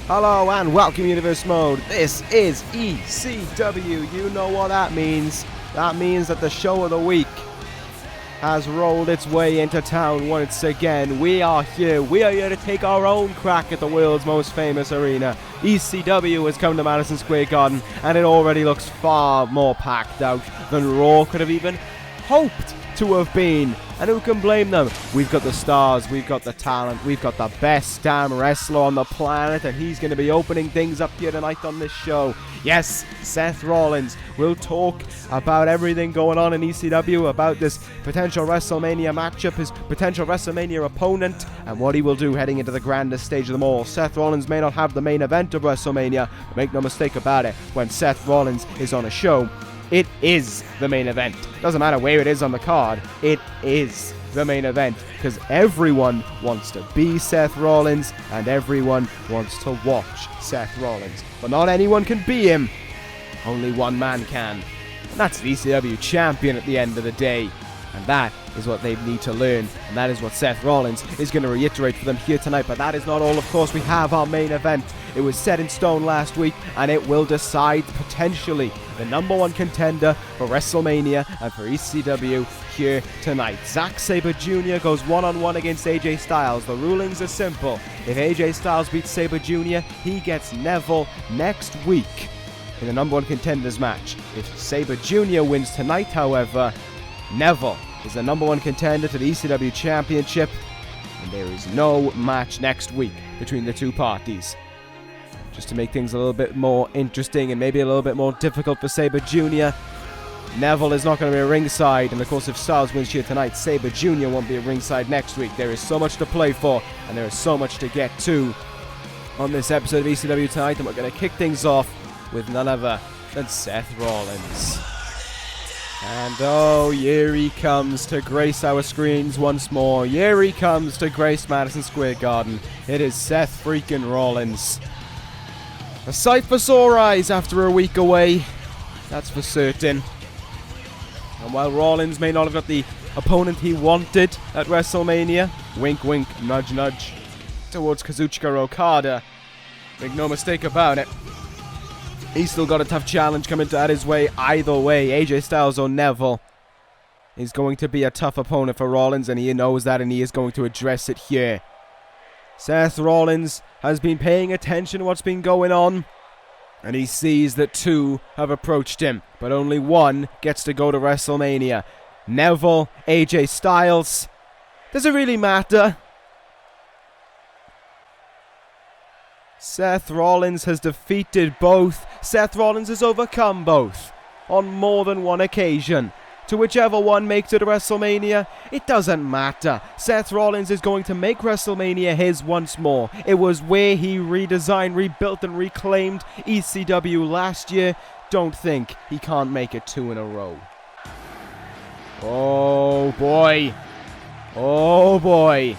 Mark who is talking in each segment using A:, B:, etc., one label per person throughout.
A: Hello and welcome Universe Mode. This is ECW. You know what that means. That means that the show of the week has rolled its way into town once again. We are here to take our own crack at the world's most famous arena. ECW has come to Madison Square Garden and it already looks far more packed out than Raw could have even hoped to have been. And who can blame them? We've got the stars, we've got the talent, we've got the best damn wrestler on the planet, and he's going to be opening things up here tonight on this show. Yes, Seth Rollins will talk about everything going on in ECW, about this potential WrestleMania matchup, his potential WrestleMania opponent, and what he will do heading into the grandest stage of them all. Seth Rollins may not have the main event of WrestleMania, but make no mistake about it, when Seth Rollins is on a show, it is the main event. Doesn't matter where it is on the card, it is the main event. Because everyone wants to be Seth Rollins and everyone wants to watch Seth Rollins. But not anyone can be him. Only one man can. And that's the ECW champion at the end of the day. And that is what they need to learn. And that is what Seth Rollins is going to reiterate for them here tonight. But that is not all, of course. We have our main event. It was set in stone last week, and it will decide potentially the #1 contender for WrestleMania and for ECW here tonight. Zack Sabre Jr. goes one-on-one against AJ Styles. The rulings are simple. If AJ Styles beats Sabre Jr., he gets Neville next week in the #1 contenders match. If Sabre Jr. wins tonight, however, Neville is the #1 contender to the ECW Championship, and there is no match next week between the two parties. Just to make things a little bit more interesting and maybe a little bit more difficult for Sabre Jr., Neville is not going to be at ringside, and of course if Styles wins here tonight, Sabre Jr. won't be at ringside next week. There is so much to play for, and there is so much to get to on this episode of ECW tonight, and we're going to kick things off with none other than Seth Rollins. And oh, here he comes to grace our screens once more. Here he comes to grace Madison Square Garden. It is Seth freaking Rollins. A sight for sore eyes after a week away, that's for certain. And while Rollins may not have got the opponent he wanted at WrestleMania, wink wink, nudge nudge, towards Kazuchika Okada, make no mistake about it, he's still got a tough challenge coming at his way either way. AJ Styles or Neville is going to be a tough opponent for Rollins, and he knows that, and he is going to address it here. Seth Rollins has been paying attention to what's been going on, and he sees that two have approached him, but only one gets to go to WrestleMania. Neville, AJ Styles. Does it really matter? Seth Rollins has defeated both. Seth Rollins has overcome both on more than one occasion. To whichever one makes it to WrestleMania, it doesn't matter. Seth Rollins is going to make WrestleMania his once more. It was where he redesigned, rebuilt, and reclaimed ECW last year. Don't think he can't make it 2 in a row. Oh boy. Oh boy.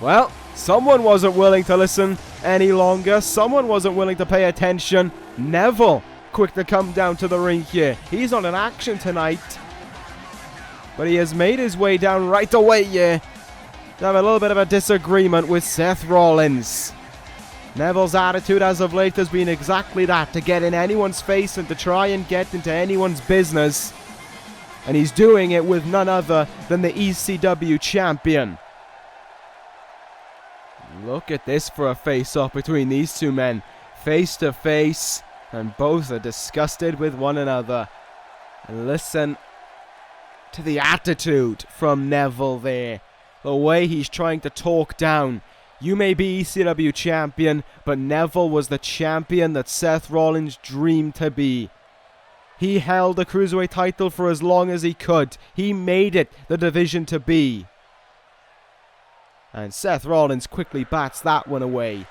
A: Well, someone wasn't willing to listen any longer. Someone wasn't willing to pay attention. Neville, quick to come down to the ring here. He's on an action tonight. But he has made his way down right away here to have a little bit of a disagreement with Seth Rollins. Neville's attitude as of late has been exactly that, to get in anyone's face and to try and get into anyone's business. And he's doing it with none other than the ECW champion. Look at this for a face-off between these two men. Face to face, and both are disgusted with one another. And listen to the attitude from Neville there. The way he's trying to talk down. You may be ECW champion, but Neville was the champion that Seth Rollins dreamed to be. He held the Cruiserweight title for as long as he could. He made it the division to be. And Seth Rollins quickly bats that one away.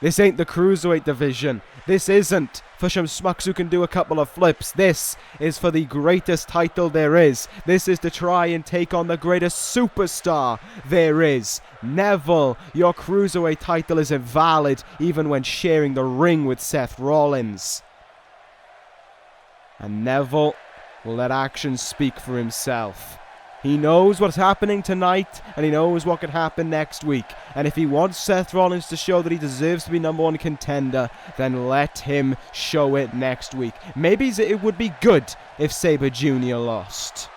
A: This ain't the Cruiserweight division. This isn't for some schmucks who can do a couple of flips. This is for the greatest title there is. This is to try and take on the greatest superstar there is. Neville, your Cruiserweight title is invalid even when sharing the ring with Seth Rollins. And Neville will let actions speak for himself. He knows what's happening tonight, and he knows what could happen next week. And if he wants Seth Rollins to show that he deserves to be #1 contender, then let him show it next week. Maybe it would be good if Sabre Jr. lost.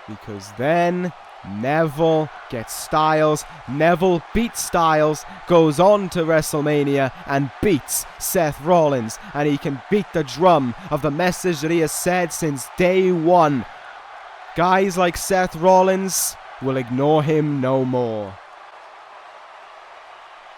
A: Because then Neville gets Styles. Neville beats Styles, goes on to WrestleMania and beats Seth Rollins. And he can beat the drum of the message that he has said since day one. Guys like Seth Rollins will ignore him no more.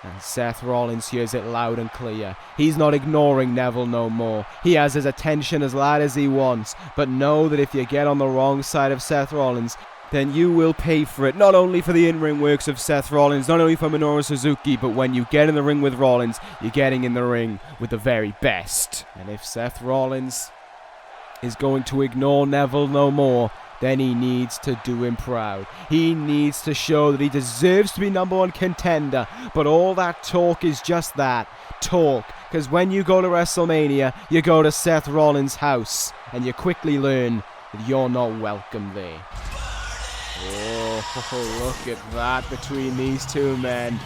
A: And Seth Rollins hears it loud and clear. He's not ignoring Neville no more. He has his attention as loud as he wants. But know that if you get on the wrong side of Seth Rollins, then you will pay for it. Not only for the in-ring works of Seth Rollins, not only for Minoru Suzuki, but when you get in the ring with Rollins, you're getting in the ring with the very best. And if Seth Rollins is going to ignore Neville no more, then he needs to do him proud. He needs to show that he deserves to be #1 contender. But all that talk is just that, talk. Because when you go to WrestleMania, you go to Seth Rollins' house, and you quickly learn that you're not welcome there. Oh, look at that between these two men.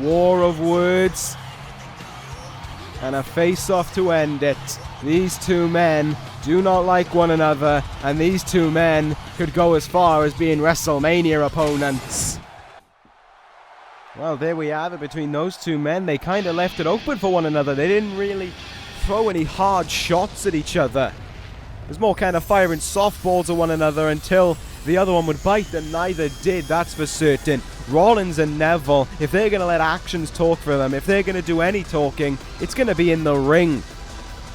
A: War of words. And a face-off to end it. These two men do not like one another, and these two men could go as far as being WrestleMania opponents. Well, there we have it between those two men. They kind of left it open for one another. They didn't really throw any hard shots at each other. It was more kind of firing softballs at one another until the other one would bite, and neither did, that's for certain. Rollins and Neville, if they're going to let actions talk for them, if they're going to do any talking, it's going to be in the ring.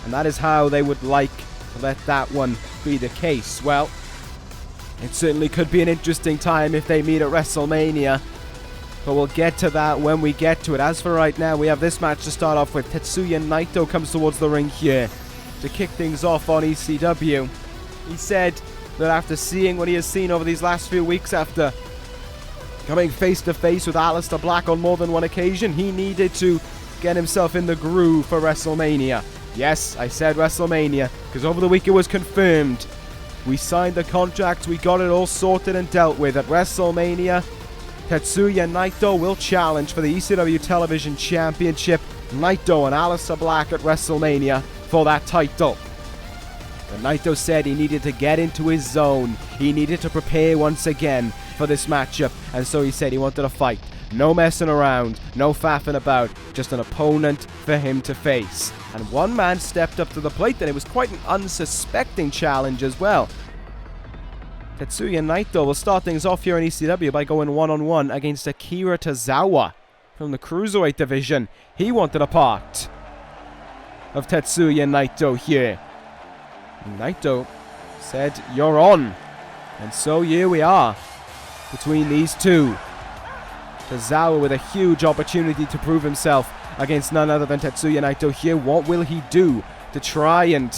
A: And that is how they would like to let that one be the case. Well, it certainly could be an interesting time if they meet at WrestleMania. But we'll get to that when we get to it. As for right now, we have this match to start off with. Tetsuya Naito comes towards the ring here to kick things off on ECW. He said that after seeing what he has seen over these last few weeks, after coming face to face with Aleister Black on more than one occasion, he needed to get himself in the groove for WrestleMania. Yes, I said WrestleMania, because over the week it was confirmed. We signed the contract, we got it all sorted and dealt with. At WrestleMania, Tetsuya Naito will challenge for the ECW Television Championship. Naito and Aleister Black at WrestleMania for that title. And Naito said he needed to get into his zone. He needed to prepare once again for this matchup. And so he said he wanted a fight. No messing around, no faffing about, just an opponent for him to face. And one man stepped up to the plate, and it was quite an unsuspecting challenge as well. Tetsuya Naito will start things off here in ECW by going one-on-one against Akira Tozawa from the Cruiserweight division. He wanted a part of Tetsuya Naito here. Naito said, "You're on." And so here we are between these two. Tozawa with a huge opportunity to prove himself against none other than Tetsuya Naito here. What will he do to try and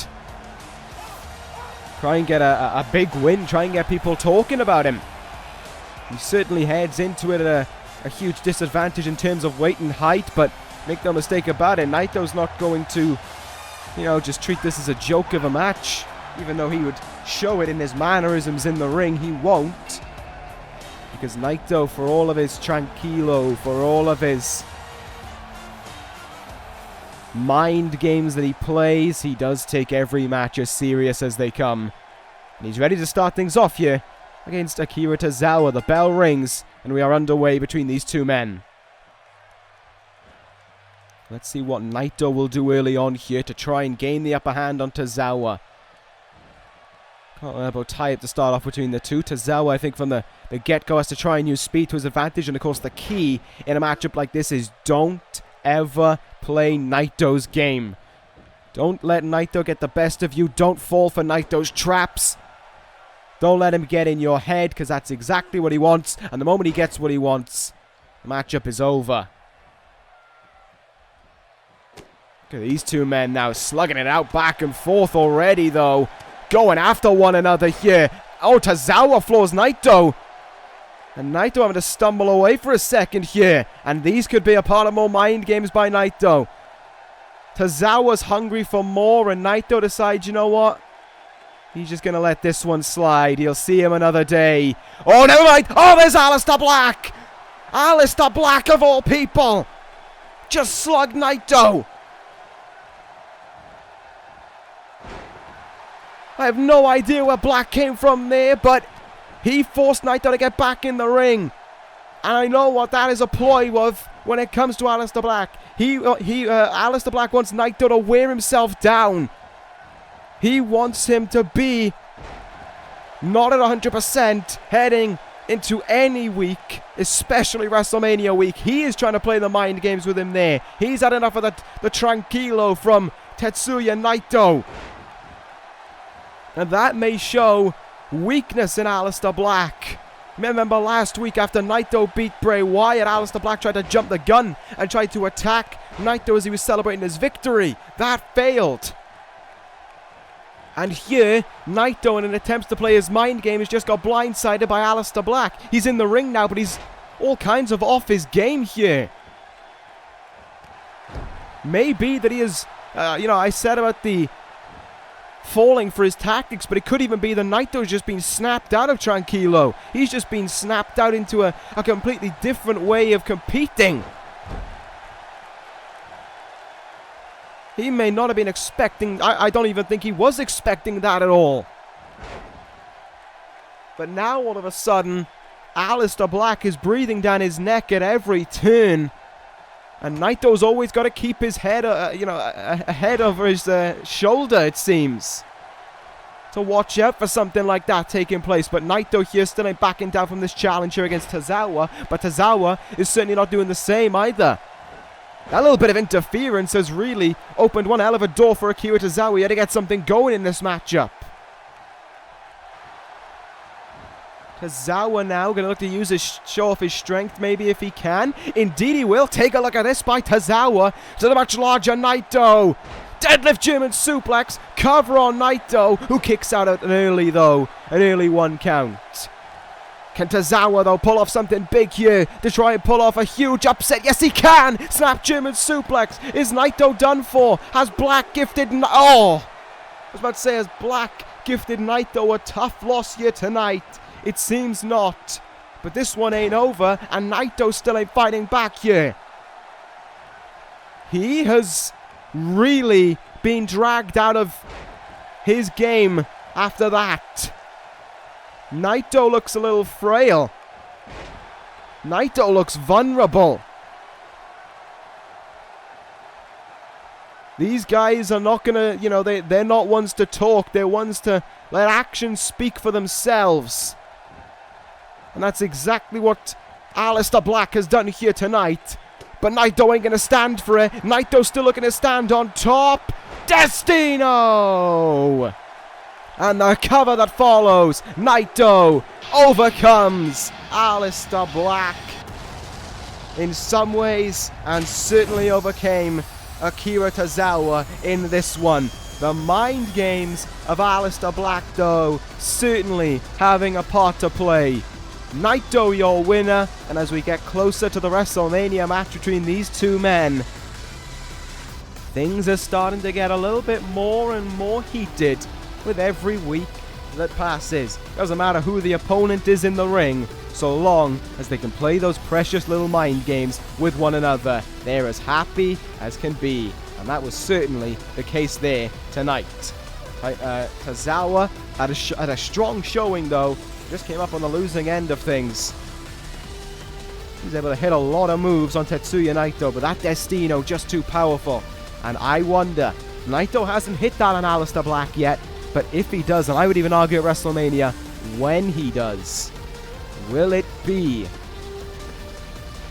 A: get a big win, try and get people talking about him? He certainly heads into it at a huge disadvantage in terms of weight and height, but make no mistake about it, Naito's not going to, just treat this as a joke of a match. Even though he would show it in his mannerisms in the ring, he won't. Because Naito, for all of his tranquilo, for all of his mind games that he plays, he does take every match as serious as they come. And he's ready to start things off here against Akira Tozawa. The bell rings, and we are underway between these two men. Let's see what Naito will do early on here to try and gain the upper hand on Tozawa. Elbow tie-up to start off between the two. Tozawa, I think, from the get-go has to try and use speed to his advantage. And, of course, the key in a matchup like this is don't ever play Naito's game. Don't let Naito get the best of you. Don't fall for Naito's traps. Don't let him get in your head, because that's exactly what he wants. And the moment he gets what he wants, the matchup is over. Look at these two men now slugging it out back and forth already, though. Going after one another here. Oh, Tozawa floors Naito. And Naito having to stumble away for a second here. And these could be a part of more mind games by Naito. Tozawa's hungry for more, and Naito decides, you know what? He's just going to let this one slide. He'll see him another day. Oh, never mind. Oh, there's Aleister Black. Aleister Black, of all people. Just slugged Naito. I have no idea where Black came from there, but he forced Naito to get back in the ring. And I know what that is a ploy of when it comes to Aleister Black. Aleister Black wants Naito to wear himself down. He wants him to be not at 100% heading into any week, especially WrestleMania week. He is trying to play the mind games with him there. He's had enough of the tranquilo from Tetsuya Naito. And that may show weakness in Aleister Black. Remember last week after Naito beat Bray Wyatt, Aleister Black tried to jump the gun and tried to attack Naito as he was celebrating his victory. That failed. And here, Naito, in an attempt to play his mind game, has just got blindsided by Aleister Black. He's in the ring now, but he's all kinds of off his game here. Maybe that he is, I said about the falling for his tactics, but it could even be that Naito's just been snapped out of Tranquilo. He's just been snapped out into a completely different way of competing. He may not have been expecting, I don't even think he was expecting that at all. But now all of a sudden, Aleister Black is breathing down his neck at every turn. And Naito's always got to keep his head, ahead over his shoulder, it seems. To watch out for something like that taking place. But Naito here still ain't backing down from this challenge here against Tozawa. But Tozawa is certainly not doing the same either. That little bit of interference has really opened one hell of a door for Akira Tozawa to get something going in this matchup. Tozawa now going to look to use show off his strength maybe if he can. Indeed he will. Take a look at this by Tozawa to the much larger Naito. Deadlift German suplex. Cover on Naito, who kicks out at an early 1 count. Can Tozawa, though, pull off something big here to try and pull off a huge upset? Yes, he can! Snap German suplex. Is Naito done for? Has Black gifted... I was about to say, has Black gifted Naito a tough loss here tonight? It seems not. But this one ain't over, and Naito still ain't fighting back here. He has really been dragged out of his game after that. Naito looks a little frail. Naito looks vulnerable. These guys are not gonna, they're not ones to talk. They're ones to let actions speak for themselves. And that's exactly what Aleister Black has done here tonight. But Naito ain't gonna stand for it. Naito's still looking to stand on top. Destino! And the cover that follows, Naito overcomes Aleister Black in some ways and certainly overcame Akira Tozawa in this one. The mind games of Aleister Black, though, certainly having a part to play. Naito, your winner, and as we get closer to the WrestleMania match between these two men, things are starting to get a little bit more and more heated with every week that passes. Doesn't matter who the opponent is in the ring, so long as they can play those precious little mind games with one another. They're as happy as can be, and that was certainly the case there tonight. Tozawa had a strong showing, though. Just came up on the losing end of things. He's able to hit a lot of moves on Tetsuya Naito, but that Destino just too powerful. And I wonder, Naito hasn't hit that on Aleister Black yet, but if he does, and I would even argue at WrestleMania, when he does, will it be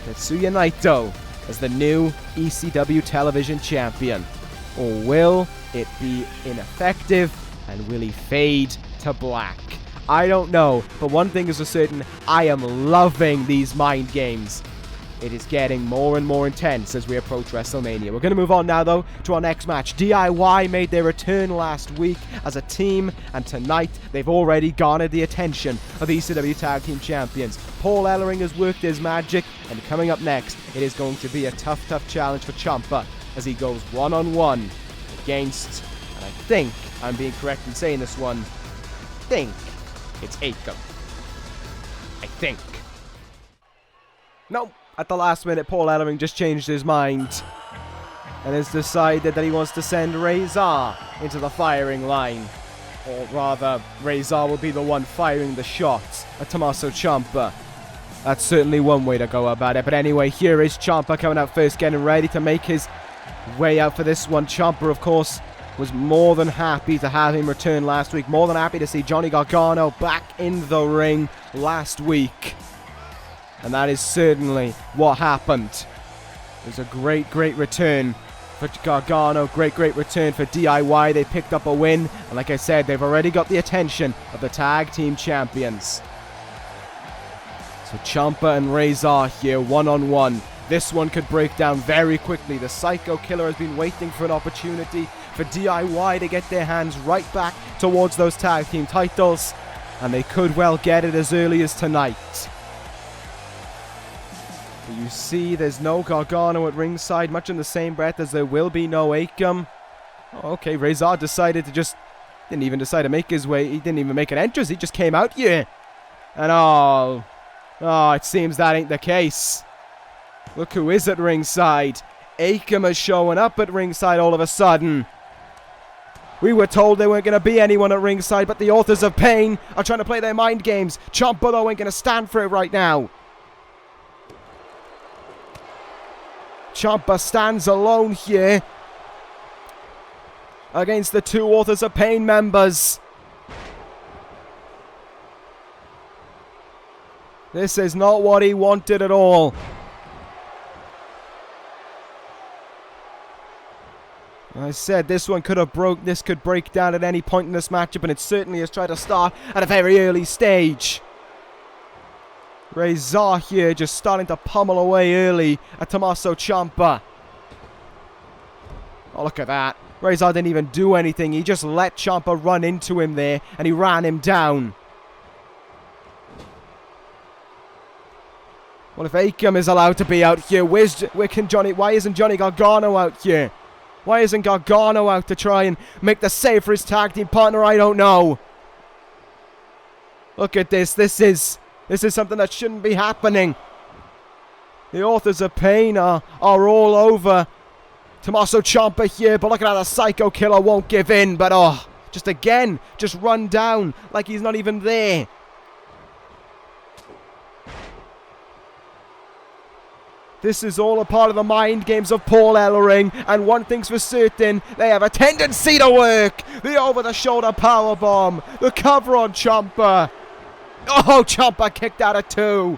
A: Tetsuya Naito as the new ECW television champion? Or will it be ineffective, and will he fade to black? I don't know, but one thing is for certain, I am loving these mind games. It is getting more and more intense as we approach WrestleMania. We're going to move on now, though, to our next match. DIY made their return last week as a team, and tonight they've already garnered the attention of the ECW Tag Team Champions. Paul Ellering has worked his magic, and coming up next, it is going to be a tough challenge for Ciampa as he goes one-on-one against, and I think I'm being correct in saying this one, think it's Akira. I think. No, at the last minute, Paul Ellering just changed his mind and has decided that he wants to send Rezar into the firing line. Or rather, Rezar will be the one firing the shots at Tomasso Ciampa. That's certainly one way to go about it. But anyway, here is Ciampa coming out first, getting ready to make his way out for this one. Ciampa, of course, was more than happy to have him return last week. More than happy to see Johnny Gargano back in the ring last week. And that is certainly what happened. It was a great, great return for Gargano. Great, great return for DIY. They picked up a win. And like I said, they've already got the attention of the tag team champions. So Ciampa and Rezar here, one-on-one. This one could break down very quickly. The Psycho Killer has been waiting for an opportunity for DIY to get their hands right back towards those tag team titles. And they could well get it as early as tonight. But you see there's no Gargano at ringside, much in the same breath as there will be no Akam. Oh, okay, Rezar decided to didn't even decide to make his way. He didn't even make an entrance. He just came out here. And oh, it seems that ain't the case. Look who is at ringside. Akam is showing up at ringside all of a sudden. We were told there weren't going to be anyone at ringside, but the Authors of Pain are trying to play their mind games. Ciampa, though, ain't going to stand for it right now. Ciampa stands alone here against the two Authors of Pain members. This is not what he wanted at all. I said this one could have this could break down at any point in this matchup, and it certainly has tried to start at a very early stage. Rezar here just starting to pummel away early at Tomasso Ciampa. Oh, look at that. Rezar didn't even do anything. He just let Ciampa run into him there, and he ran him down. Well, if Akam is allowed to be out here, why isn't Johnny Gargano out here? Why isn't Gargano out to try and make the save for his tag team partner? I don't know. Look at this. This is something that shouldn't be happening. The Authors of Pain are all over Tomasso Ciampa here, but look at how the Psycho Killer won't give in. But just run down like he's not even there. This is all a part of the mind games of Paul Ellering, and one thing's for certain, they have a tendency to work. The over-the-shoulder powerbomb, the cover on Ciampa. Oh, Ciampa kicked out of two.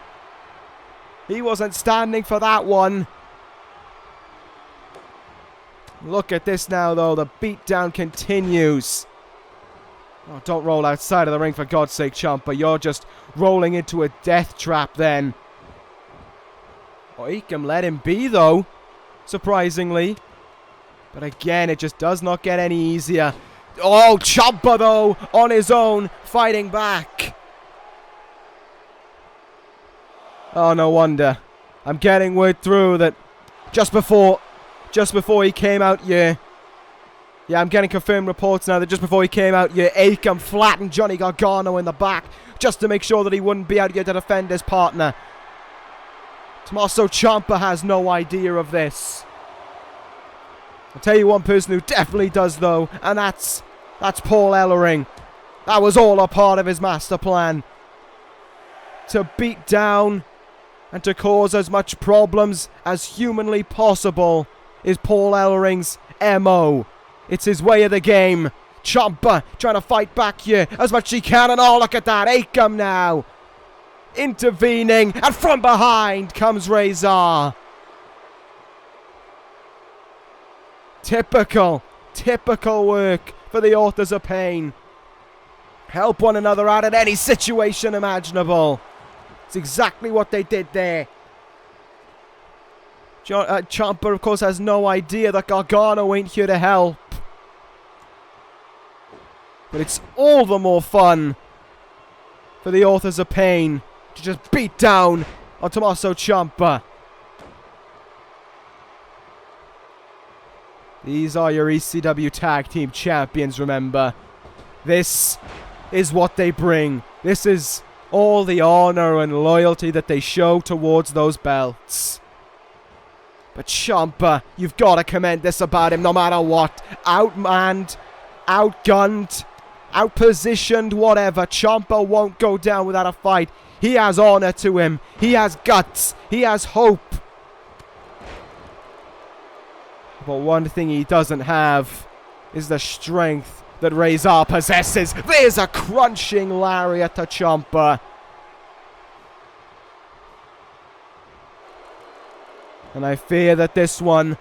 A: He wasn't standing for that one. Look at this now, though. The beatdown continues. Oh, don't roll outside of the ring, for God's sake, Ciampa. You're just rolling into a death trap then. Oh, Akam let him be, though, surprisingly. But again, it just does not get any easier. Oh, Ciampa, though, on his own, fighting back. Oh, no wonder. I'm getting word through that just before he came out here. Yeah, I'm getting confirmed reports now that just before he came out here, Akam flattened Johnny Gargano in the back just to make sure that he wouldn't be out here to defend his partner. Tomasso Ciampa has no idea of this. I'll tell you one person who definitely does, though, and that's Paul Ellering. That was all a part of his master plan. To beat down and to cause as much problems as humanly possible is Paul Ellering's MO. It's his way of the game. Ciampa trying to fight back here as much as he can, and oh, look at that. Akam now intervening, and from behind comes Rezar. Typical work for the Authors of Pain. Help one another out at any situation imaginable. It's exactly what they did there. Ciampa, of course, has no idea that Gargano ain't here to help. But it's all the more fun for the Authors of Pain to just beat down on Tomasso Ciampa. These are your ECW Tag Team Champions, remember. This is what they bring. This is all the honor and loyalty that they show towards those belts. But Ciampa, you've got to commend this about him no matter what. Outmanned, outgunned, outpositioned, whatever. Ciampa won't go down without a fight. He has honor to him. He has guts. He has hope. But one thing he doesn't have is the strength that Rezar possesses. There's a crunching lariat to Ciampa. And I fear that this one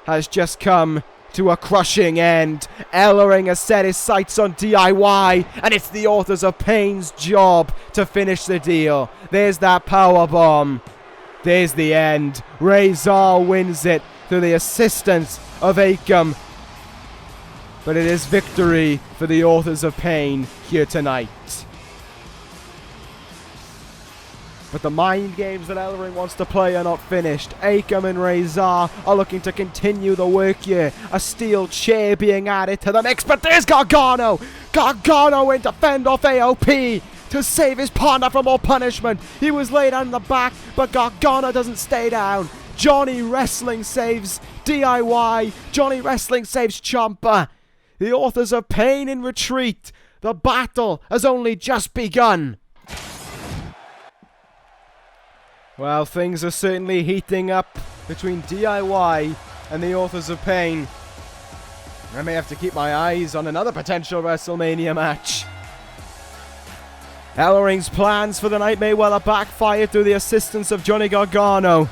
A: has just come to a crushing end. Ellering has set his sights on DIY, and it's the Authors of Pain's job to finish the deal. There's that powerbomb. There's the end. Rezar wins it through the assistance of Akira. But it is victory for the Authors of Pain here tonight. But the mind games that Ellering wants to play are not finished. Akira and Rezar are looking to continue the work here. A steel chair being added to the mix, but there's Gargano! Gargano in to fend off AOP to save his partner from more punishment. He was laid on the back, but Gargano doesn't stay down. Johnny Wrestling saves DIY. Johnny Wrestling saves Ciampa. The Authors of Pain in retreat. The battle has only just begun. Well, things are certainly heating up between DIY and the Authors of Pain. I may have to keep my eyes on another potential WrestleMania match. Ellering's plans for the night may well have backfired through the assistance of Johnny Gargano.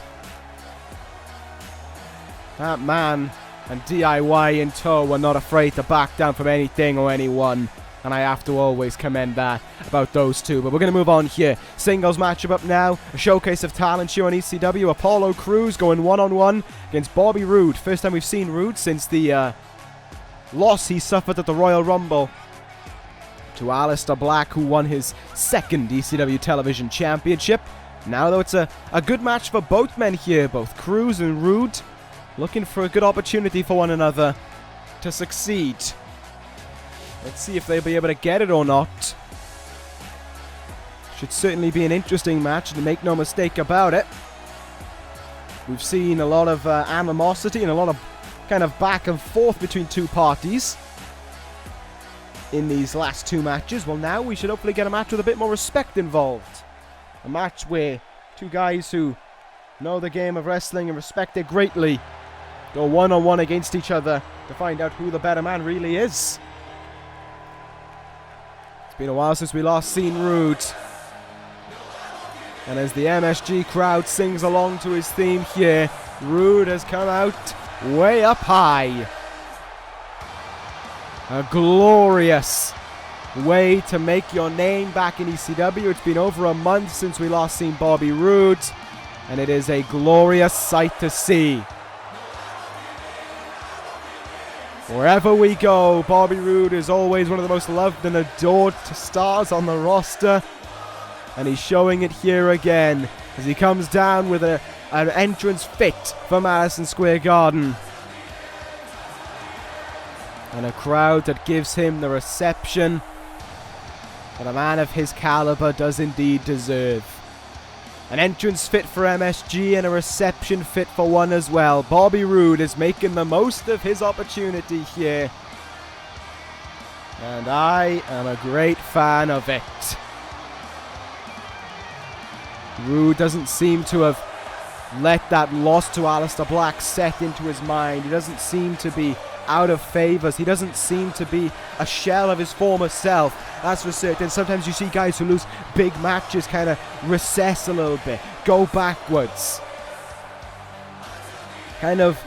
A: That man and DIY in tow were not afraid to back down from anything or anyone. And I have to always commend that about those two. But we're going to move on here. Singles matchup up now. A showcase of talent here on ECW. Apollo Crews going one-on-one against Bobby Roode. First time we've seen Roode since the loss he suffered at the Royal Rumble to Aleister Black, who won his second ECW Television Championship. Now, though, it's a good match for both men here. Both Crews and Roode looking for a good opportunity for one another to succeed. Let's see if they'll be able to get it or not. Should certainly be an interesting match, and make no mistake about it. We've seen a lot of animosity and a lot of kind of back and forth between two parties in these last two matches. Well, now we should hopefully get a match with a bit more respect involved. A match where two guys who know the game of wrestling and respect it greatly go one-on-one against each other to find out who the better man really is. It's been a while since we last seen Roode. And as the MSG crowd sings along to his theme here, Roode has come out way up high. A glorious way to make your name back in ECW. It's been over a month since we last seen Bobby Roode, and it is a glorious sight to see. Wherever we go, Bobby Roode is always one of the most loved and adored stars on the roster. And he's showing it here again as he comes down with an entrance fit for Madison Square Garden. And a crowd that gives him the reception that a man of his caliber does indeed deserve. An entrance fit for MSG and a reception fit for one as well. Bobby Roode is making the most of his opportunity here. And I am a great fan of it. Roode doesn't seem to have let that loss to Aleister Black set into his mind. He doesn't seem to be out of favors. He doesn't seem to be a shell of his former self. That's for certain. Sometimes you see guys who lose big matches kind of recess a little bit, go backwards, kind of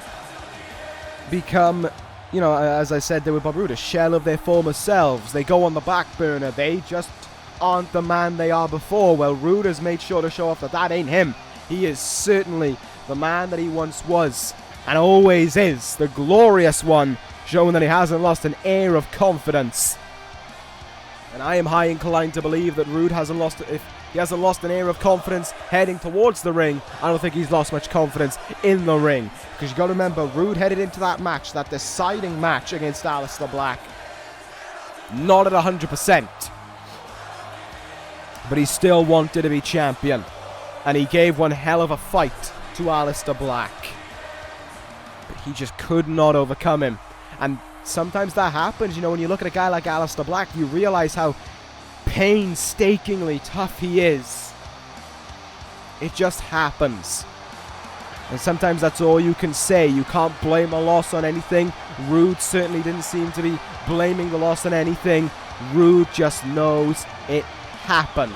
A: become, you know, as I said there with Bob Roode, a shell of their former selves. They go on the back burner. They just aren't the man they are before. Well, Roode has made sure to show off that that ain't him. He is certainly the man that he once was and always is, the glorious one, showing that he hasn't lost an air of confidence. And I am high inclined to believe that Roode hasn't lost, if he hasn't lost an air of confidence heading towards the ring, I don't think he's lost much confidence in the ring. Because you got to remember, Roode headed into that match, that deciding match against Aleister Black, not at 100%. But he still wanted to be champion. And he gave one hell of a fight to Aleister Black. But he just could not overcome him. And sometimes that happens, you know, when you look at a guy like Aleister Black, you realize how painstakingly tough he is. It just happens. And sometimes that's all you can say. You can't blame a loss on anything. Roode certainly didn't seem to be blaming the loss on anything. Roode just knows it happened.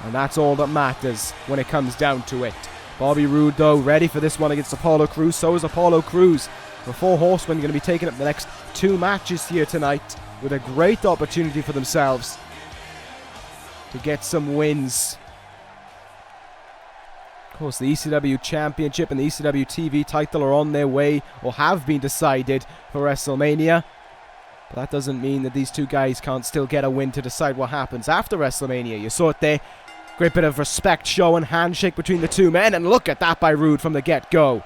A: And that's all that matters when it comes down to it. Bobby Roode, though, ready for this one against Apollo Crews. So is Apollo Crews. The four horsemen are going to be taking up the next two matches here tonight with a great opportunity for themselves to get some wins. Of course, the ECW Championship and the ECW TV title are on their way, or have been decided, for WrestleMania. But that doesn't mean that these two guys can't still get a win to decide what happens after WrestleMania. You saw it there. Great bit of respect show and handshake between the two men. And look at that by Roode from the get-go.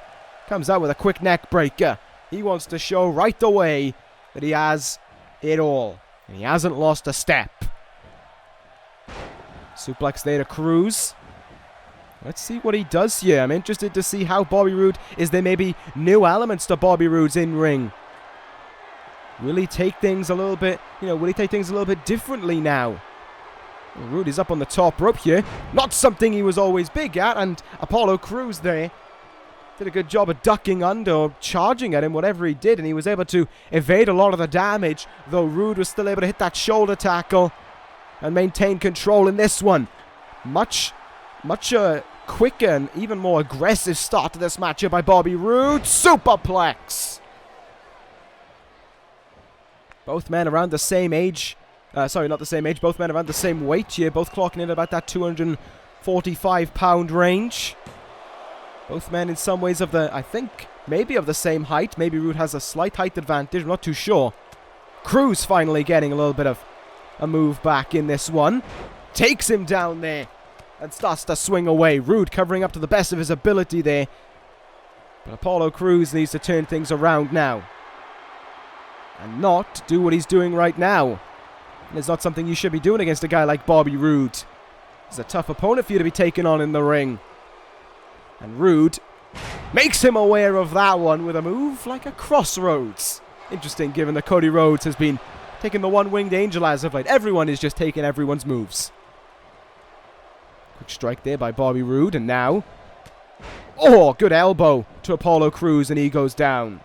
A: Comes out with a quick neck breaker. He wants to show right away that he has it all. And he hasn't lost a step. Suplex there to Crews. Let's see what he does here. I'm interested to see how Bobby Roode, is there maybe new elements to Bobby Roode's in-ring? Will he take things a little bit, will he take things a little bit differently now? Well, Roode is up on the top rope here. Not something he was always big at, and Apollo Crews there did a good job of ducking under or charging at him, whatever he did, and he was able to evade a lot of the damage, though Roode was still able to hit that shoulder tackle and maintain control in this one. Much quicker and even more aggressive start to this matchup by Bobby Roode. Superplex! Both men around the same age. Sorry, not the same age. Both men around the same weight here. Both clocking in about that 245-pound range. Both men in some ways I think, maybe of the same height. Maybe Roode has a slight height advantage. I'm not too sure. Crews finally getting a little bit of a move back in this one. Takes him down there and starts to swing away. Roode covering up to the best of his ability there. But Apollo Crews needs to turn things around now. And not do what he's doing right now. And it's not something you should be doing against a guy like Bobby Roode. He's a tough opponent for you to be taking on in the ring. And Roode makes him aware of that one with a move like a crossroads. Interesting, given that Cody Rhodes has been taking the one-winged angel as of late. Everyone is just taking everyone's moves. Quick strike there by Bobby Roode, and now... oh, good elbow to Apollo Crews, and he goes down.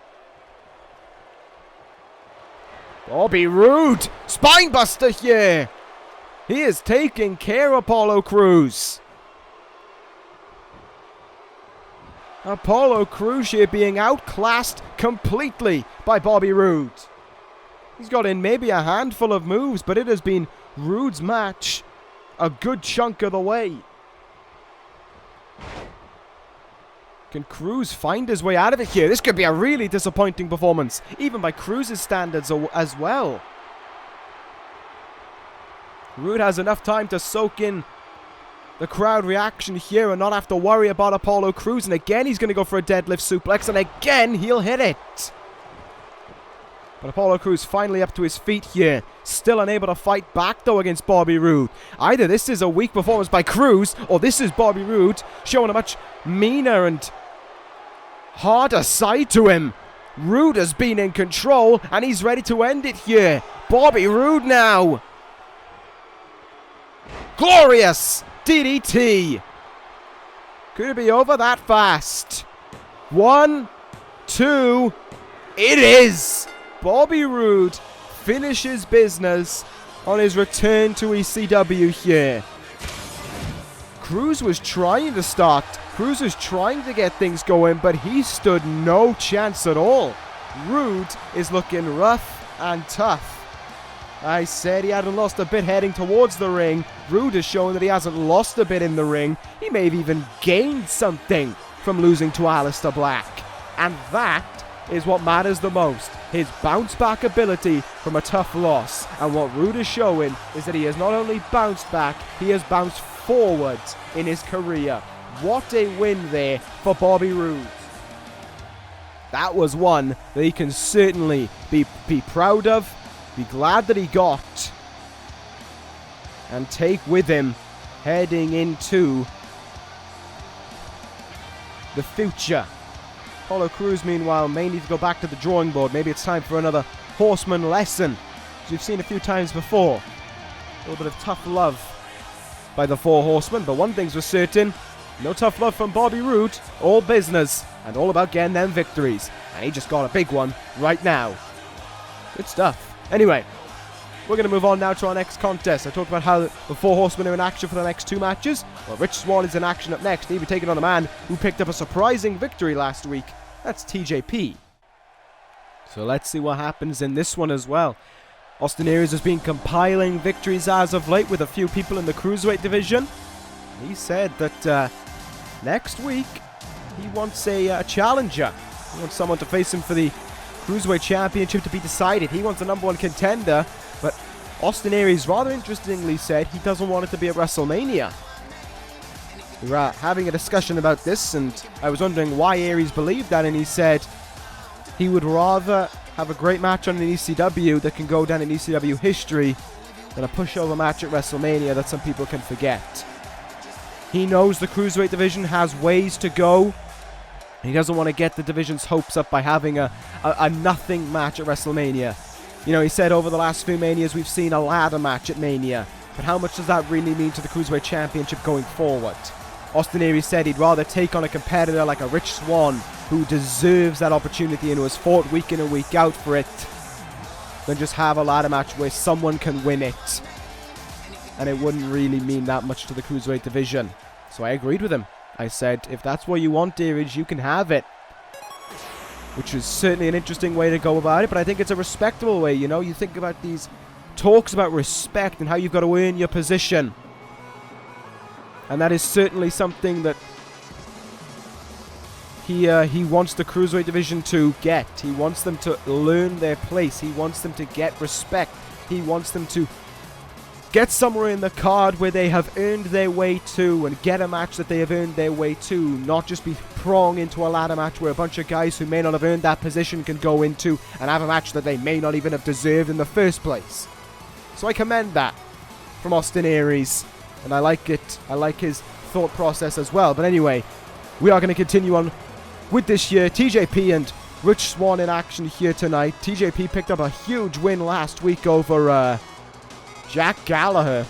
A: Bobby Roode! Spinebuster here! He is taking care of Apollo Crews. Apollo Crews here being outclassed completely by Bobby Roode. He's got in maybe a handful of moves, but it has been Roode's match a good chunk of the way. Can Crews find his way out of it here? This could be a really disappointing performance, even by Crews' standards as well. Roode has enough time to soak in the crowd reaction here and not have to worry about Apollo Crews. And again, he's going to go for a deadlift suplex, and again, he'll hit it. But Apollo Crews finally up to his feet here. Still unable to fight back, though, against Bobby Roode. Either this is a weak performance by Crews, or this is Bobby Roode showing a much meaner and harder side to him. Roode has been in control, and he's ready to end it here. Bobby Roode now. Glorious DDT. Could it be over that fast? 1, 2, it is. Bobby Roode finishes business on his return to ECW here. Crews was trying to start. Crews was trying to get things going, but he stood no chance at all. Roode is looking rough and tough. I said he hadn't lost a bit heading towards the ring. Roode is showing that he hasn't lost a bit in the ring. He may have even gained something from losing to Aleister Black. And that is what matters the most. His bounce back ability from a tough loss. And what Roode is showing is that he has not only bounced back, he has bounced forward in his career. What a win there for Bobby Roode. That was one that he can certainly be proud of, be glad that he got. and take with him heading into the future. Apollo Crews, meanwhile, may need to go back to the drawing board. Maybe it's time for another Horseman lesson, as we've seen a few times before. A little bit of tough love by the Four Horsemen, but one thing's for certain, no tough love from Bobby Roode. All business, and all about getting them victories. And he just got a big one right now. Good stuff. Anyway, we're going to move on now to our next contest. I talked about how the Four Horsemen are in action for the next 2 matches. Well, Rich Swann is in action up next. He'll be taking on a man who picked up a surprising victory last week. That's TJP. So let's see what happens in this one as well. Austin Aries has been compiling victories as of late with a few people in the Cruiserweight division. He said that next week he wants a challenger. He wants someone to face him for the Cruiserweight Championship to be decided. He wants a #1 contender, but Austin Aries rather interestingly said he doesn't want it to be at Wrestlemania. We were having a discussion about this, and I was wondering why Aries believed that, and he said he would rather have a great match on an ECW that can go down in ECW history than a pushover match at WrestleMania that some people can forget. He knows the Cruiserweight division has ways to go. He doesn't want to get the division's hopes up by having a nothing match at WrestleMania. You know, he said over the last few Manias we've seen a ladder match at Mania, but how much does that really mean to the Cruiserweight Championship going forward? Austin Aries said he'd rather take on a competitor like a Rich Swann, who deserves that opportunity and who has fought week in and week out for it, than just have a ladder match where someone can win it. And it wouldn't really mean that much to the Cruiserweight division. So I agreed with him. I said, if that's what you want, Aries, you can have it. Which is certainly an interesting way to go about it, but I think it's a respectable way, you know? You think about these talks about respect and how you've got to earn your position. And that is certainly something that he wants the Cruiserweight division to get. He wants them to learn their place. He wants them to get respect. He wants them to get somewhere in the card where they have earned their way to, and get a match that they have earned their way to, not just be prong into a ladder match where a bunch of guys who may not have earned that position can go into and have a match that they may not even have deserved in the first place. So I commend that from Austin Aries, and I like it. I like his thought process as well. But anyway, we are going to continue on with this year. TJP and Rich Swann in action here tonight. TJP picked up a huge win last week over Jack Gallagher.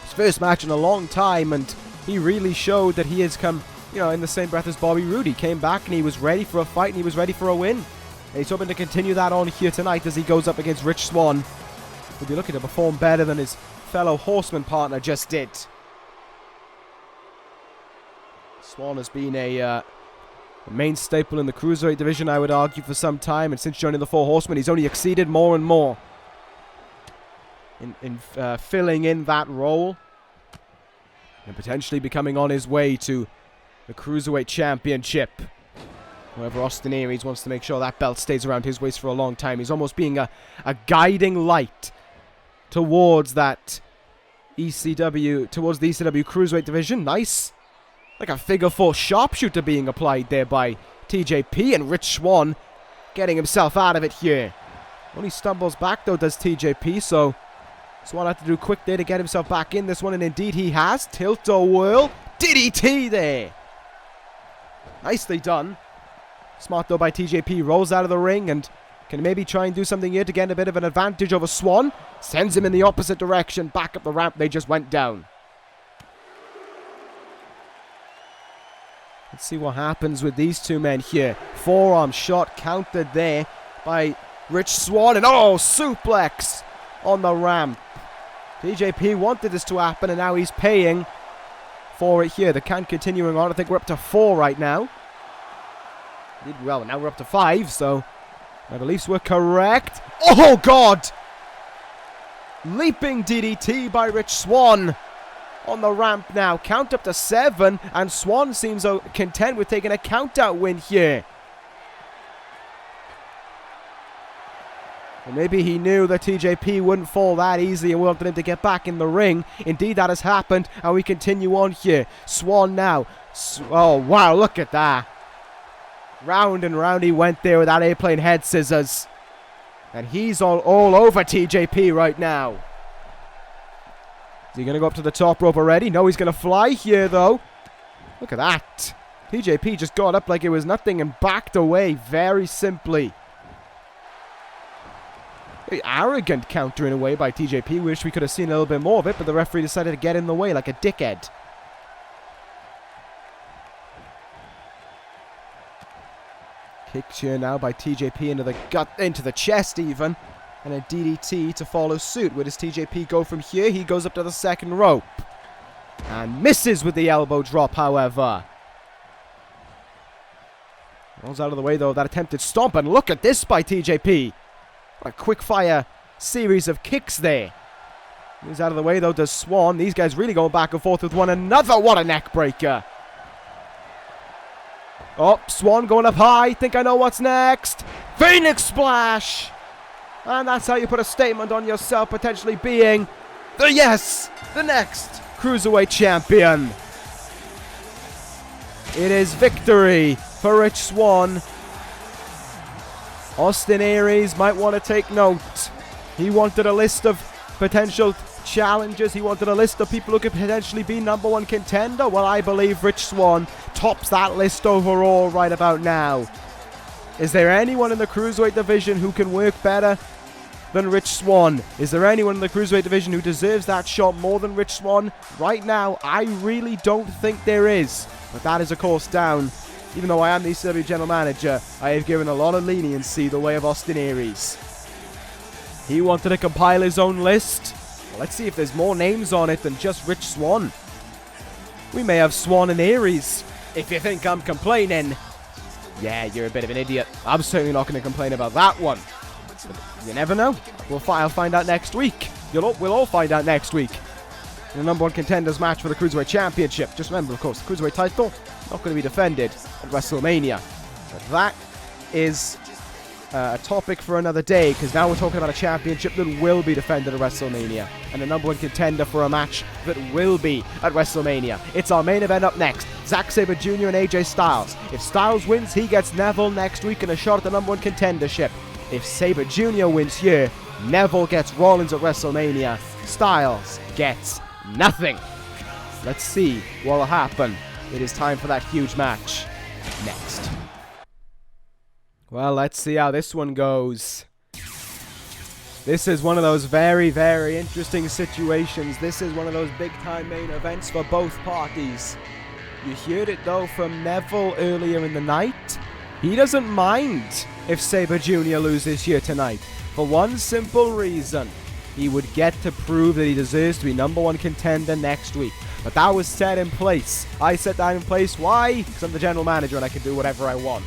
A: His first match in a long time, and he really showed that he has come, you know, in the same breath as Bobby Roode. He came back and he was ready for a fight and he was ready for a win. And he's hoping to continue that on here tonight as he goes up against Rich Swann, who'll be looking to perform better than his fellow Horseman partner just did. Swann has been a main staple in the Cruiserweight division, I would argue, for some time, and since joining the Four Horsemen, he's only exceeded more and more in filling in that role and potentially becoming on his way to the Cruiserweight Championship. However, Austin Aries wants to make sure that belt stays around his waist for a long time. He's almost being a guiding light towards that ECW, towards the ECW Cruiserweight division. Nice. Like a figure 4 sharpshooter being applied there by TJP, and Rich Swann getting himself out of it here. Only stumbles back though, does TJP, so Swann had to do quick there to get himself back in this one, and indeed he has. Tilt-a-whirl. DDT there. Nicely done. Smart though by TJP. Rolls out of the ring and can maybe try and do something here to get a bit of an advantage over Swann. Sends him in the opposite direction. Back up the ramp they just went down. Let's see what happens with these two men here. Forearm shot countered there by Rich Swann. And oh, suplex on the ramp. TJP wanted this to happen, and now he's paying for it here. The count continuing on. I think we're up to 4 right now. Well, now we're up to 5, so my beliefs were correct. Oh, God! Leaping DDT by Rich Swann on the ramp now. Count up to 7, and Swann seems content with taking a count-out win here. Well, maybe he knew that TJP wouldn't fall that easily and wanted him to get back in the ring. Indeed, that has happened, and we continue on here. Swann now. Oh, wow, look at that. Round and round he went there with that airplane head scissors. And he's all over TJP right now. Is he going to go up to the top rope already? No, he's going to fly here, though. Look at that. TJP just got up like it was nothing and backed away very simply. Very arrogant countering away by TJP. Wish we could have seen a little bit more of it, but the referee decided to get in the way like a dickhead. Kicked here now by TJP into the gut, into the chest even. And a DDT to follow suit. Where does TJP go from here? He goes up to the second rope. And misses with the elbow drop, however. Rolls out of the way, though, of that attempted stomp. And look at this by TJP. What a quick-fire series of kicks there. Moves out of the way, though, does Swann. These guys really going back and forth with one another. What a neck breaker. Oh, Swann going up high. Think I know what's next. Phoenix Splash. And that's how you put a statement on yourself, potentially being the next Cruiserweight Champion. It is victory for Rich Swann. Austin Aries might want to take note. He wanted a list of potential challenges. He wanted a list of people who could potentially be #1 contender. Well, I believe Rich Swann tops that list overall right about now. Is there anyone in the Cruiserweight division who can work better than Rich Swann? Is there anyone in the Cruiserweight division who deserves that shot more than Rich Swann? Right now, I really don't think there is. But that is, of course, down. Even though I am the ECW General Manager, I have given a lot of leniency the way of Austin Aries. He wanted to compile his own list. Well, let's see if there's more names on it than just Rich Swann. We may have Swann and Aries. If you think I'm complaining, yeah, you're a bit of an idiot. I'm certainly not going to complain about that one. But you never know. I'll find out next week. We'll all find out next week. In the #1 contenders match for the Cruiserweight Championship. Just remember, of course, the Cruiserweight title not going to be defended at Wrestlemania. But that is a topic for another day, because now we're talking about a championship that will be defended at Wrestlemania. And a #1 contender for a match that will be at Wrestlemania. It's our main event up next. Zack Sabre Jr. and AJ Styles. If Styles wins, he gets Neville next week and a shot at the #1 contendership. If Sabre Jr. wins here, Neville gets Rollins at WrestleMania. Styles gets nothing. Let's see what will happen. It is time for that huge match next. Well, let's see how this one goes. This is one of those very, very interesting situations. This is one of those big-time main events for both parties. You heard it, though, from Neville earlier in the night. He doesn't mind if Sabre Jr. loses here tonight. For one simple reason. He would get to prove that he deserves to be #1 contender next week. But that was set in place. I set that in place. Why? Because I'm the general manager and I can do whatever I want.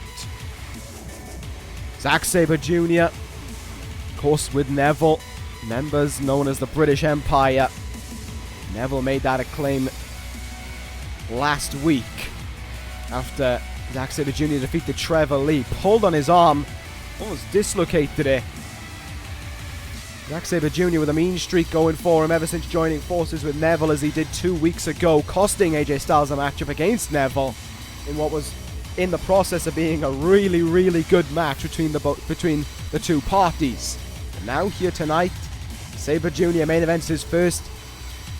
A: Zack Sabre Jr., of course, with Neville, members known as the British Empire. Neville made that a claim last week after Zack Sabre Jr. defeated Trevor Lee. Pulled on his arm, almost dislocated it. Zack Sabre Jr. with a mean streak going for him ever since joining forces with Neville, as he did 2 weeks ago, costing AJ Styles a matchup against Neville in what was in the process of being a really, really good match between the two parties. And now here tonight, Sabre Jr. main events his first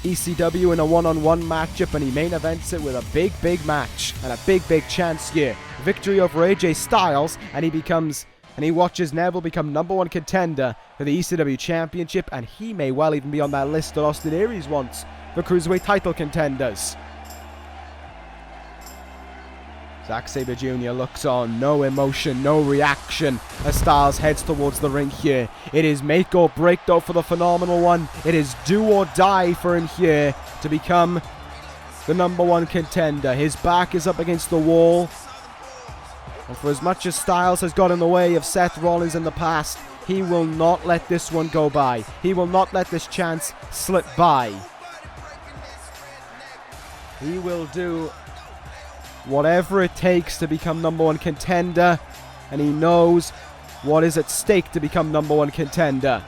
A: ECW in a one-on-one matchup, and he main events it with a big, big match and a big, big chance here. Victory over AJ Styles, and he watches Neville become #1 contender for the ECW Championship, and he may well even be on that list that Austin Aries wants for Cruiserweight title contenders. Zack Sabre Jr. looks on, no emotion, no reaction, as Styles heads towards the ring here. It is make or break, though, for the Phenomenal One. It is do or die for him here to become the #1 contender. His back is up against the wall. And for as much as Styles has got in the way of Seth Rollins in the past, he will not let this one go by. He will not let this chance slip by. He will do whatever it takes to become #1 contender, and he knows what is at stake to become #1 contender.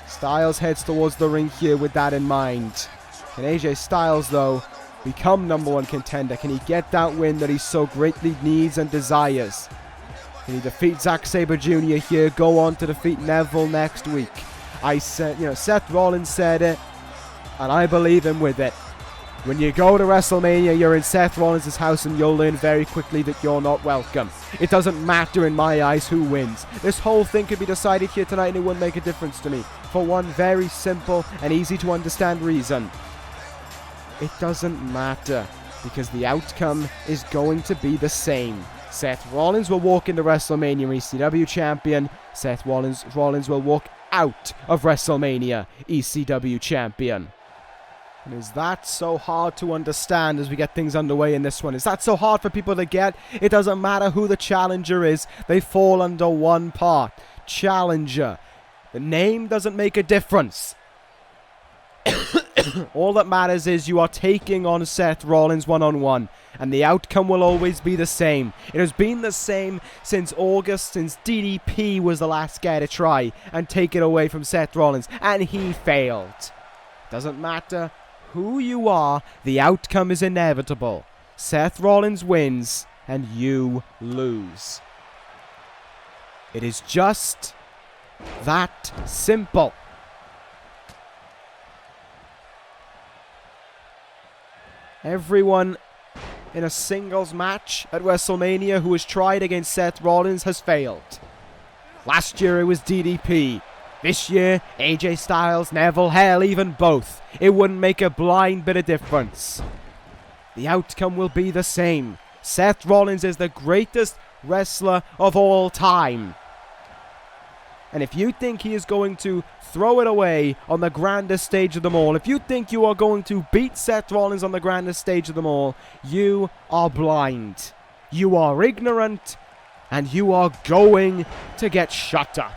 A: Styles heads towards the ring here with that in mind. Can AJ Styles, though, become #1 contender? Can he get that win that he so greatly needs and desires? Can he defeat Zack Sabre Jr. here, go on to defeat Neville next week? Seth Rollins said it. And I believe him with it. When you go to WrestleMania, you're in Seth Rollins' house and you'll learn very quickly that you're not welcome. It doesn't matter in my eyes who wins. This whole thing could be decided here tonight and it wouldn't make a difference to me. For one very simple and easy to understand reason. It doesn't matter, because the outcome is going to be the same. Seth Rollins will walk into WrestleMania ECW champion. Seth Rollins will walk out of WrestleMania ECW champion. And is that so hard to understand as we get things underway in this one? Is that so hard for people to get? It doesn't matter who the challenger is. They fall under one part. Challenger. The name doesn't make a difference. All that matters is you are taking on Seth Rollins one-on-one. And the outcome will always be the same. It has been the same since August, since DDP was the last guy to try and take it away from Seth Rollins. And he failed. Doesn't matter who you are, the outcome is inevitable. Seth Rollins wins, and you lose. It is just that simple. Everyone in a singles match at WrestleMania who has tried against Seth Rollins has failed. Last year it was DDP. This year, AJ Styles, Neville, hell, even both. It wouldn't make a blind bit of difference. The outcome will be the same. Seth Rollins is the greatest wrestler of all time. And if you think he is going to throw it away on the grandest stage of them all, if you think you are going to beat Seth Rollins on the grandest stage of them all, you are blind. You are ignorant, and you are going to get shut up.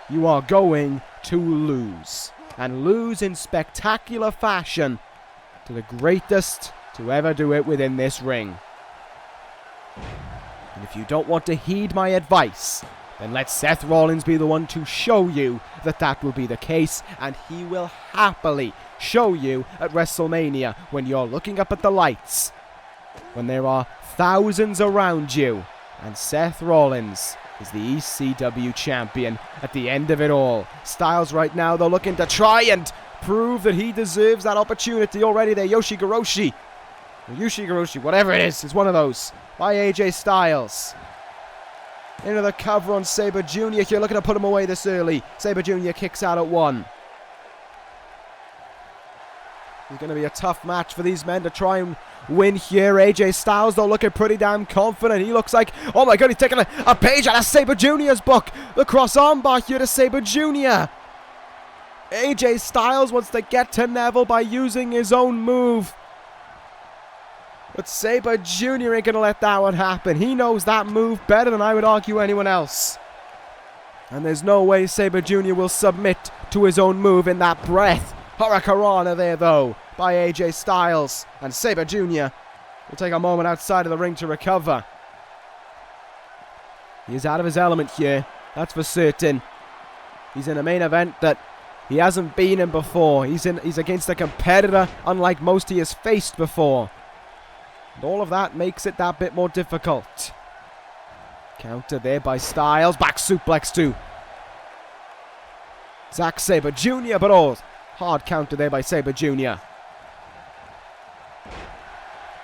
A: You are going to lose. And lose in spectacular fashion to the greatest to ever do it within this ring. And if you don't want to heed my advice, then let Seth Rollins be the one to show you that that will be the case. And he will happily show you at WrestleMania when you're looking up at the lights. When there are thousands around you. And Seth Rollins is the ECW champion at the end of it all. Styles right now, they're looking to try and prove that he deserves that opportunity already there. Yoshigoroshi, whatever it is, it's one of those. By AJ Styles. Into the cover on Sabre Jr. You're looking to put him away this early. Sabre Jr. kicks out at 1. It's going to be a tough match for these men to try and win here. AJ Styles, though, looking pretty damn confident. He looks like, oh my god, he's taking a page out of Sabre Jr.'s book. The cross armbar here to Sabre Jr. AJ Styles wants to get to Neville by using his own move. But Sabre Jr. ain't going to let that one happen. He knows that move better than I would argue anyone else. And there's no way Sabre Jr. will submit to his own move in that breath. Hurricanrana there, though, by AJ Styles. And Sabre Jr. will take a moment outside of the ring to recover. He's out of his element here, that's for certain. He's in a main event that he hasn't been in before. He's against a competitor unlike most he has faced before. And all of that makes it that bit more difficult. Counter there by Styles. Back suplex to Zack Sabre Jr. But oh, hard counter there by Sabre Jr.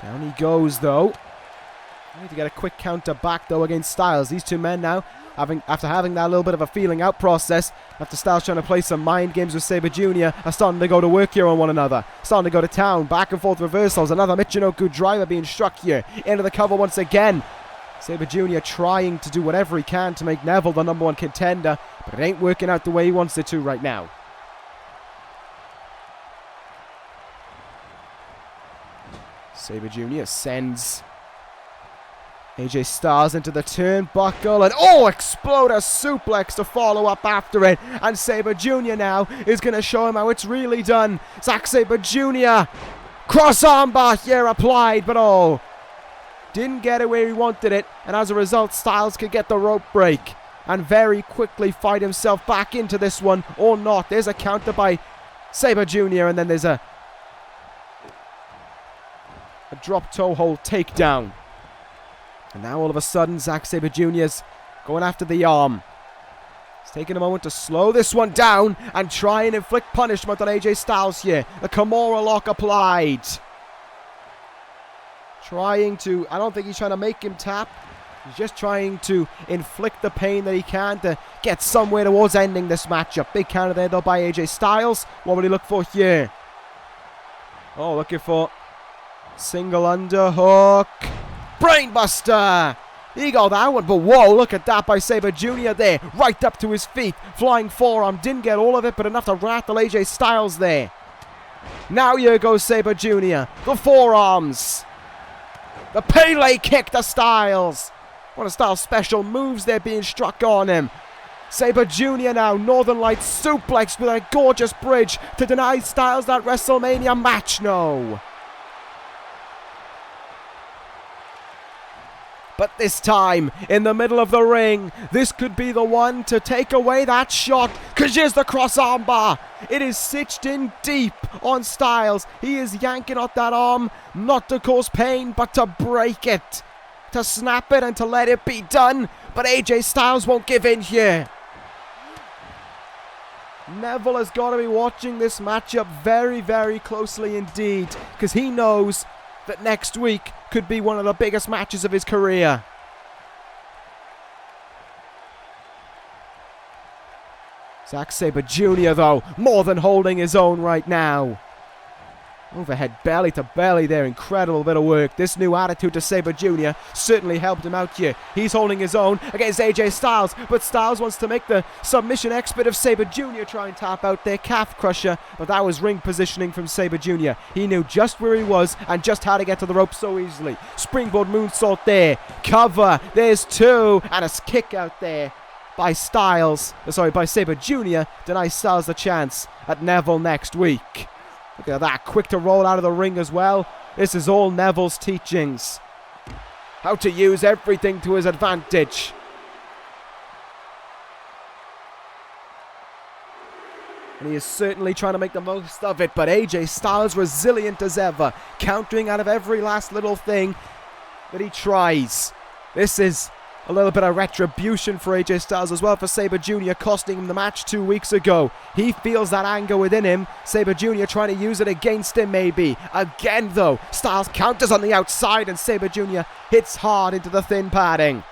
A: Down he goes, though. I need to get a quick counter back, though, against Styles. These two men now, after having that little bit of a feeling out process, after Styles trying to play some mind games with Sabre Jr., are starting to go to work here on one another. Starting to go to town. Back and forth reversals. Another Michinoku driver being struck here. Into the cover once again. Sabre Jr. trying to do whatever he can to make Neville the #1 contender, but it ain't working out the way he wants it to right now. Sabre Jr. sends AJ Styles into the turnbuckle and exploder suplex to follow up after it. And Sabre Jr. now is going to show him how it's really done. Zack Sabre Jr. Cross armbar here applied, but didn't get it where he wanted it. And as a result, Styles could get the rope break and very quickly fight himself back into this one or not. There's a counter by Sabre Jr. and then there's a drop toe hold takedown. And now all of a sudden, Zack Sabre Jr.'s going after the arm. He's taking a moment to slow this one down and try and inflict punishment on AJ Styles here. The Kimura lock applied. Trying to, I don't think he's trying to make him tap. He's just trying to inflict the pain that he can to get somewhere towards ending this matchup. Big counter there though by AJ Styles. What will he look for here? Oh, looking for single underhook. Brainbuster. He got that one, but whoa, look at that by Sabre Jr. there. Right up to his feet. Flying forearm. Didn't get all of it, but enough to rattle AJ Styles there. Now here goes Sabre Jr. The forearms. The Pele kick to Styles. One of Styles' special moves there being struck on him. Sabre Jr. now, Northern Lights suplex with a gorgeous bridge to deny Styles that WrestleMania match. No. But this time, in the middle of the ring, this could be the one to take away that shot. Because here's the cross arm bar. It is stitched in deep on Styles. He is yanking at that arm, not to cause pain, but to break it. To snap it and to let it be done. But AJ Styles won't give in here. Neville has got to be watching this matchup very, very closely indeed. Because he knows that next week could be one of the biggest matches of his career. Zack Sabre Jr. though, more than holding his own right now. Overhead belly to belly there, incredible bit of work. This new attitude to Sabre Jr. certainly helped him out here. He's holding his own against AJ Styles, but Styles wants to make the submission expert of Sabre Jr. try and tap out their calf crusher, but that was ring positioning from Sabre Jr. He knew just where he was and just how to get to the rope so easily. Springboard moonsault there, cover, there's two, and a kick out there by by Sabre Jr. denies Styles the chance at Neville next week. Look at that, quick to roll out of the ring as well. This is all Neville's teachings. How to use everything to his advantage. And he is certainly trying to make the most of it, but AJ Styles resilient as ever, countering out of every last little thing that he tries. This is a little bit of retribution for AJ Styles as well for Sabre Jr. costing him the match 2 weeks ago. He feels that anger within him. Sabre Jr. trying to use it against him maybe. Again though, Styles counters on the outside and Sabre Jr. hits hard into the thin padding.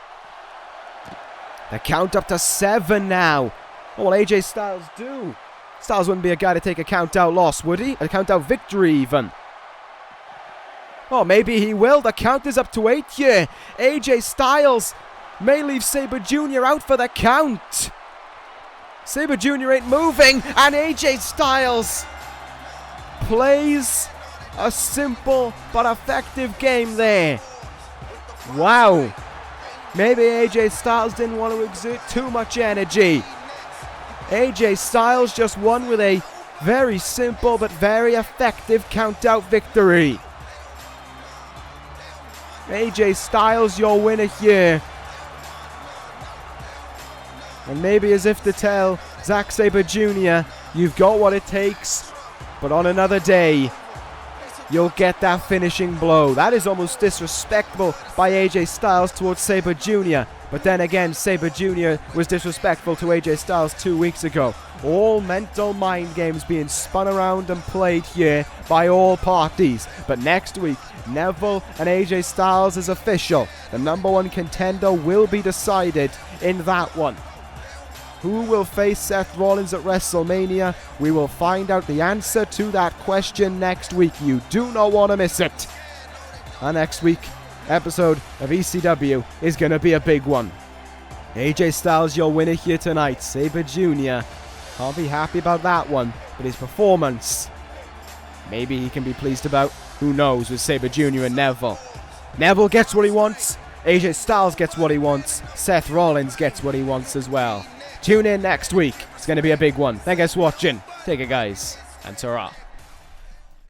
A: The count up to 7 now. What will AJ Styles do? Styles wouldn't be a guy to take a count out loss, would he? A count out victory even. Oh, maybe he will. The count is up to 8 here. AJ Styles may leave Sabre Jr. out for the count. Sabre Jr. ain't moving, and AJ Styles plays a simple but effective game there. Wow. Maybe AJ Styles didn't want to exert too much energy. AJ Styles just won with a very simple but very effective count-out victory. AJ Styles, your winner here. And maybe as if to tell Zack Sabre Jr., you've got what it takes, but on another day, you'll get that finishing blow. That is almost disrespectful by AJ Styles towards Sabre Jr. But then again, Sabre Jr. was disrespectful to AJ Styles 2 weeks ago. All mental mind games being spun around and played here by all parties. But next week, Neville and AJ Styles is official. The #1 contender will be decided in that one. Who will face Seth Rollins at WrestleMania? We will find out the answer to that question next week. You do not want to miss it. Our next week episode of ECW is going to be a big one. AJ Styles, your winner here tonight. Sabre Jr. Can't be happy about that one, but his performance, maybe he can be pleased about. Who knows with Sabre Jr. and Neville. Neville gets what he wants. AJ Styles gets what he wants. Seth Rollins gets what he wants as well. Tune in next week. It's going to be a big one. Thank you guys for watching. Take it, guys. And ta-ra.